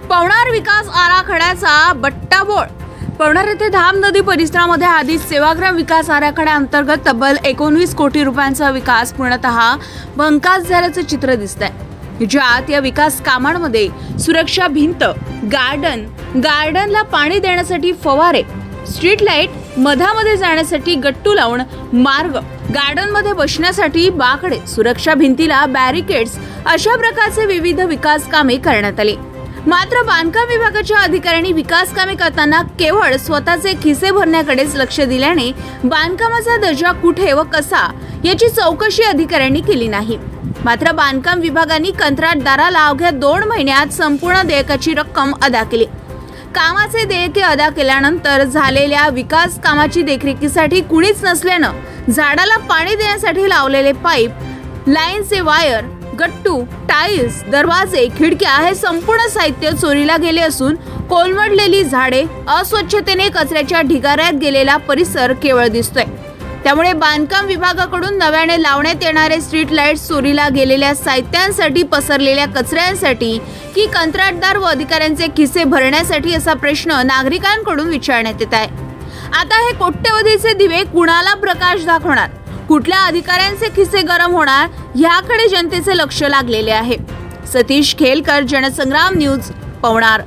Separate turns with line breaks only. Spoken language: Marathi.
पवनार विकास आराखड्याचा बट्टाबोळ। पवनार येथे धाम नदी परिसरामध्ये आधीच सेवाग्राम विकास आराखड्याअंतर्गत तब्बल 19 कोटी रुपयांचा विकास पूर्णतः भंगास झाल्याचे चित्र दिसतंय। ज्यात या विकास कामांमध्ये सुरक्षा भिंत, गार्डनला पाणी देण्यासाठी फवारे, स्ट्रीट लाईट, मधामध्ये जाण्यासाठी गट्टू लावून मार्ग, गार्डनमध्ये बसण्यासाठी बाकडे, सुरक्षा भिंतीला बॅरिकेड्स अशा प्रकारचे विविध विकास कामे करण्यात आली। मात्र बांधकाम विभागाच्या अधिकाऱ्यांनी विकास कामे करताना केवळ स्वतःचे खिसे भरण्याकडेच लक्ष दिल्याने बांधकामाचा दर्जा कुठे व कसा याची चौकशी अधिकाऱ्यांनी केली नाही। मात्र बांधकाम विभागाने कंत्राटदाराला अवघ्या 2 महिन्यात संपूर्ण देयकाची रक्कम अदा केली। कामाचे देयके अदा केल्यानंतर झालेल्या विकास कामाची देखरेखीसाठी कुणीच नसल्यानं झाडाला पाणी देण्यासाठी लावलेले पाईप, लाईनचे वायर, गट्टू, टाइल्स, दरवाजे, खिडक्या हे संपूर्ण साहित्य चोरीला गेले असून कोलमडलेली झाडे, अस्वच्छतेने कचऱ्याच्या ढिगाऱ्यात गेलेला परिसर केवळ दिसतोय। त्यामुळे बांधकाम विभागाकडून नव्याने लावण्यात येणारे स्ट्रीट लाईट, चोरीला गेलेल्या साहित्यांसाठी, पसरलेल्या कचऱ्यांसाठी की कंत्राटदार व अधिकाऱ्यांचे खिसे भरण्यासाठी असा प्रश्न नागरिकांकडून विचारण्यात येत आहे। आता हे कोट्यवधीचे दिवे कुणाला प्रकाश दाखवणार, कुठल्या अधिकाऱ्यांचे खिसे गरम होणार याकडे जनतेचे लक्ष लागलेले आहे। सतीश खेलकर, जनसंग्राम न्यूज, पवनार।